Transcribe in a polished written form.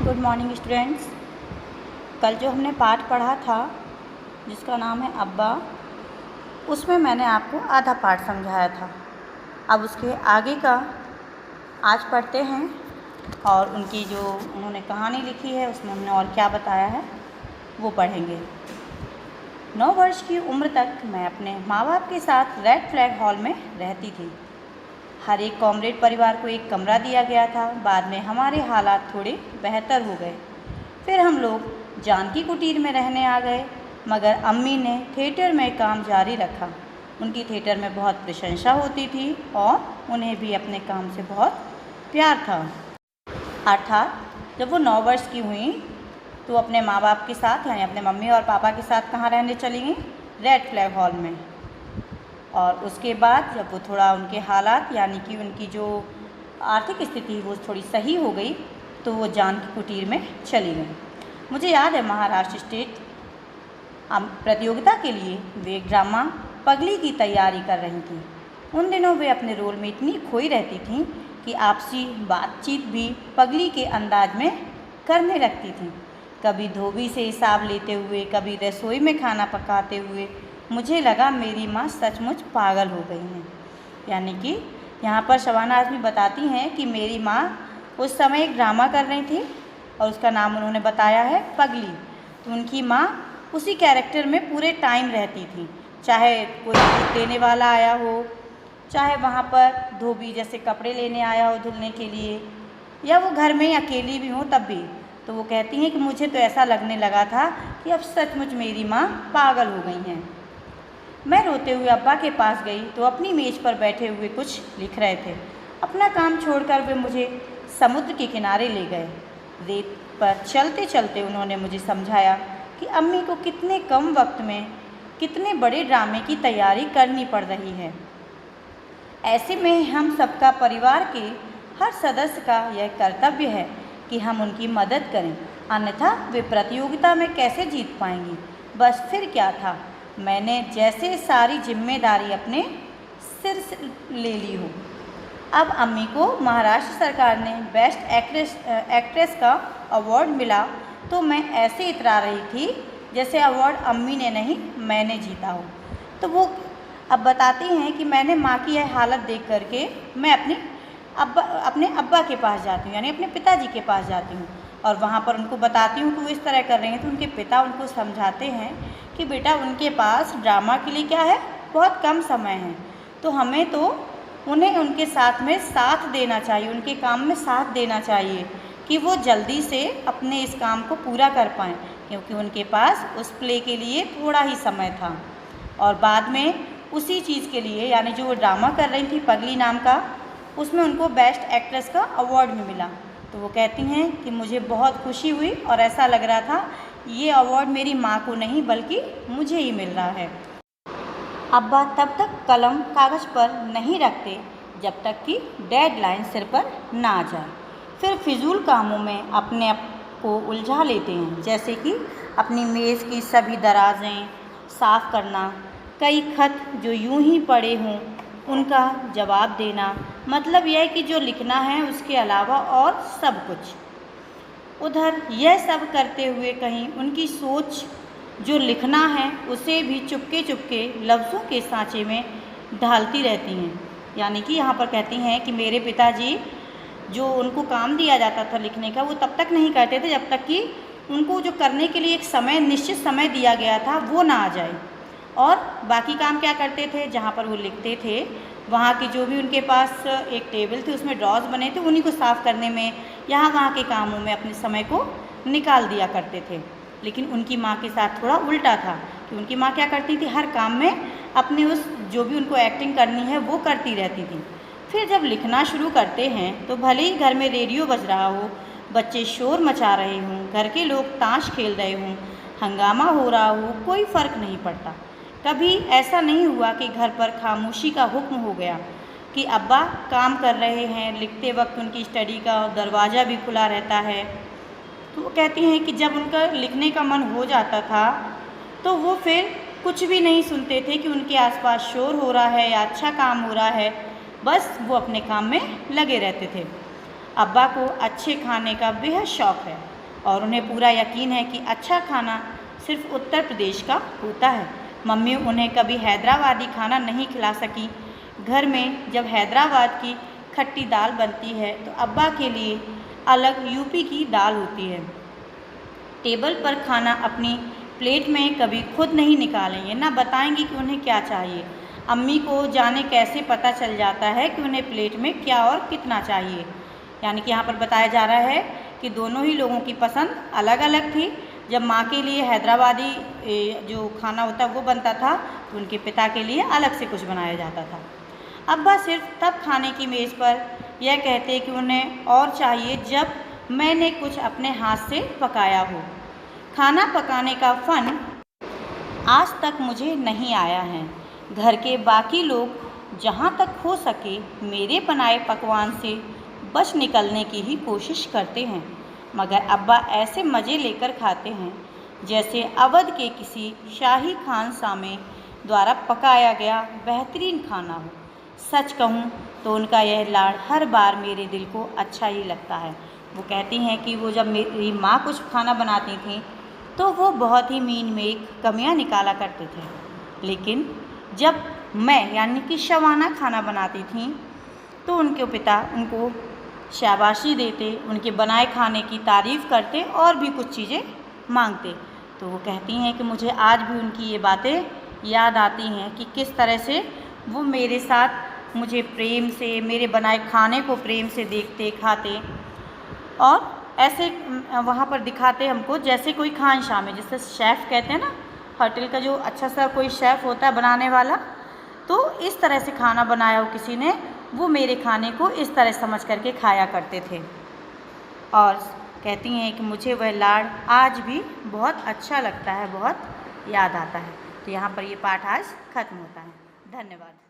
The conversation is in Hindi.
Good morning students. कल जो हमने पाठ पढ़ा था जिसका नाम है अब्बा, उसमें मैंने आपको आधा पाठ समझाया था। अब उसके आगे का आज पढ़ते हैं और उनकी जो उन्होंने कहानी लिखी है उसमें उन्होंने और क्या बताया है वो पढ़ेंगे। 9 वर्ष की उम्र तक मैं अपने माँ बाप के साथ रेड फ्लैग हॉल में रहती थी। हर एक कॉमरेड परिवार को एक कमरा दिया गया था। बाद में हमारे हालात थोड़े बेहतर हो गए। फिर हम लोग जानकी कुटीर में रहने आ गए, मगर अम्मी ने थिएटर में काम जारी रखा। उनकी थिएटर में बहुत प्रशंसा होती थी और उन्हें भी अपने काम से बहुत प्यार था। अर्थात जब वो 9 वर्ष की हुई तो अपने माँ बाप के साथ यानी अपने मम्मी और पापा के साथ कहाँ रहने चली गई? रेड फ्लैग हॉल में। और उसके बाद जब वो थोड़ा उनके हालात यानी कि उनकी जो आर्थिक स्थिति वो थोड़ी सही हो गई तो वो जानकी कुटीर में चली गई। मुझे याद है महाराष्ट्र स्टेट प्रतियोगिता के लिए वे ड्रामा पगली की तैयारी कर रही थीं। उन दिनों वे अपने रोल में इतनी खोई रहती थीं कि आपसी बातचीत भी पगली के अंदाज में करने लगती थीं। कभी धोबी से हिसाब लेते हुए, कभी रसोई में खाना पकाते हुए। मुझे लगा मेरी माँ सचमुच पागल हो गई हैं। यानी कि यहाँ पर शबाना आज़मी बताती हैं कि मेरी माँ उस समय एक ड्रामा कर रही थी और उसका नाम उन्होंने बताया है पगली। तो उनकी माँ उसी कैरेक्टर में पूरे टाइम रहती थी, चाहे कोई दूध देने वाला आया हो, चाहे वहाँ पर धोबी जैसे कपड़े लेने आया हो धुलने के लिए, या वो घर में अकेली भी हो तब भी। तो वो कहती हैं कि मुझे तो ऐसा लगने लगा था कि अब सचमुच मेरी माँ पागल हो गई हैं। मैं रोते हुए अब्बा के पास गई तो अपनी मेज़ पर बैठे हुए कुछ लिख रहे थे। अपना काम छोड़कर वे मुझे समुद्र के किनारे ले गए। रेत पर चलते चलते उन्होंने मुझे समझाया कि अम्मी को कितने कम वक्त में कितने बड़े ड्रामे की तैयारी करनी पड़ रही है। ऐसे में हम सबका, परिवार के हर सदस्य का यह कर्तव्य है कि हम उनकी मदद करें, अन्यथा वे प्रतियोगिता में कैसे जीत पाएंगी। बस फिर क्या था, मैंने जैसे सारी जिम्मेदारी अपने सिर से ले ली हो। अब अम्मी को महाराष्ट्र सरकार ने बेस्ट एक्ट्रेस का अवार्ड मिला तो मैं ऐसे इतरा रही थी जैसे अवार्ड अम्मी ने नहीं मैंने जीता हो। तो वो अब बताती हैं कि मैंने माँ की यह हालत देख करके मैं अपने अब्बा के पास जाती हूँ, यानी अपने पिताजी के पास जाती हूँ और वहाँ पर उनको बताती हूँ कि वो इस तरह कर रहे हैं। तो उनके पिता उनको समझाते हैं कि बेटा उनके पास ड्रामा के लिए क्या है, बहुत कम समय है, तो हमें तो उन्हें उनके साथ में साथ देना चाहिए, उनके काम में साथ देना चाहिए कि वो जल्दी से अपने इस काम को पूरा कर पाएँ, क्योंकि उनके पास उस प्ले के लिए थोड़ा ही समय था। और बाद में उसी चीज़ के लिए यानी जो वो ड्रामा कर रही थी पगली नाम का, उसमें उनको बेस्ट एक्ट्रेस का अवार्ड भी मिला। तो वो कहती हैं कि मुझे बहुत खुशी हुई और ऐसा लग रहा था ये अवार्ड मेरी माँ को नहीं बल्कि मुझे ही मिल रहा है। अब्बा तब तक कलम कागज़ पर नहीं रखते जब तक कि डेडलाइन सिर पर ना आ जाए। फिर फिजूल कामों में अपने आप को उलझा लेते हैं, जैसे कि अपनी मेज़ की सभी दराज़ें साफ़ करना, कई खत जो यूं ही पड़े हों उनका जवाब देना। मतलब यह है कि जो लिखना है उसके अलावा और सब कुछ। उधर यह सब करते हुए कहीं उनकी सोच जो लिखना है उसे भी चुपके चुपके लफ्ज़ों के सांचे में ढालती रहती हैं। यानी कि यहाँ पर कहती हैं कि मेरे पिताजी जो उनको काम दिया जाता था लिखने का वो तब तक नहीं करते थे जब तक कि उनको जो करने के लिए एक समय, निश्चित समय दिया गया था वो ना आ जाए। और बाकी काम क्या करते थे, जहाँ पर वो लिखते थे वहाँ की जो भी उनके पास एक टेबल थी उसमें ड्रॉर्स बने थे, उन्हीं को साफ़ करने में, यहाँ वहाँ के कामों में अपने समय को निकाल दिया करते थे। लेकिन उनकी माँ के साथ थोड़ा उल्टा था कि उनकी माँ क्या करती थी, हर काम में अपने उस जो भी उनको एक्टिंग करनी है वो करती रहती थी। फिर जब लिखना शुरू करते हैं तो भले ही घर में रेडियो बज रहा हो, बच्चे शोर मचा रहे हों, घर के लोग ताश खेल रहे हों, हंगामा हो रहा हो, कोई फ़र्क नहीं पड़ता। कभी ऐसा नहीं हुआ कि घर पर खामोशी का हुक्म हो गया कि अब्बा काम कर रहे हैं, लिखते वक्त उनकी स्टडी का दरवाज़ा भी खुला रहता है। तो वो कहती हैं कि जब उनका लिखने का मन हो जाता था तो वो फिर कुछ भी नहीं सुनते थे कि उनके आसपास शोर हो रहा है या अच्छा काम हो रहा है, बस वो अपने काम में लगे रहते थे। अब्बा को अच्छे खाने का बेहद शौक़ है। और उन्हें पूरा यकीन है कि अच्छा खाना सिर्फ उत्तर प्रदेश का होता है। मम्मी उन्हें कभी हैदराबादी खाना नहीं खिला सकी। घर में जब हैदराबाद की खट्टी दाल बनती है तो अब्बा के लिए अलग यूपी की दाल होती है। टेबल पर खाना अपनी प्लेट में कभी खुद नहीं निकालेंगे, ना बताएंगी कि उन्हें क्या चाहिए। अम्मी को जाने कैसे पता चल जाता है कि उन्हें प्लेट में क्या और कितना चाहिए। यानी कि यहाँ पर बताया जा रहा है कि दोनों ही लोगों की पसंद अलग अलग थी। जब माँ के लिए हैदराबादी जो खाना होता है वो बनता था तो उनके पिता के लिए अलग से कुछ बनाया जाता था। अब्बा सिर्फ तब खाने की मेज़ पर यह कहते कि उन्हें और चाहिए जब मैंने कुछ अपने हाथ से पकाया हो। खाना पकाने का फ़न आज तक मुझे नहीं आया है। घर के बाकी लोग जहाँ तक हो सके मेरे बनाए पकवान से बच निकलने की ही कोशिश करते हैं, मगर अब्बा ऐसे मज़े लेकर खाते हैं जैसे अवध के किसी शाही खानसामे द्वारा पकाया गया बेहतरीन खाना हो। सच कहूँ तो उनका यह लाड़ हर बार मेरे दिल को अच्छा ही लगता है। वो कहती हैं कि वो जब मेरी माँ कुछ खाना बनाती थी तो वो बहुत ही मीन में कमियाँ निकाला करते थे, लेकिन जब मैं यानी कि शबाना खाना बनाती थी तो उनके पिता उनको शाबाशी देते, उनके बनाए खाने की तारीफ़ करते और भी कुछ चीज़ें मांगते। तो वो कहती हैं कि मुझे आज भी उनकी ये बातें याद आती हैं कि किस तरह से वो मेरे साथ मुझे प्रेम से, मेरे बनाए खाने को प्रेम से देखते, खाते और ऐसे वहाँ पर दिखाते हमको जैसे कोई खानशाम है, जिसे शेफ़ कहते हैं ना, होटल का जो अच्छा सा कोई शेफ़ होता है बनाने वाला, तो इस तरह से खाना बनाया हो किसी ने, वो मेरे खाने को इस तरह समझ करके खाया करते थे। और कहती हैं कि मुझे वह लाड़ आज भी बहुत अच्छा लगता है, बहुत याद आता है। तो यहाँ पर ये पाठ आज ख़त्म होता है। धन्यवाद।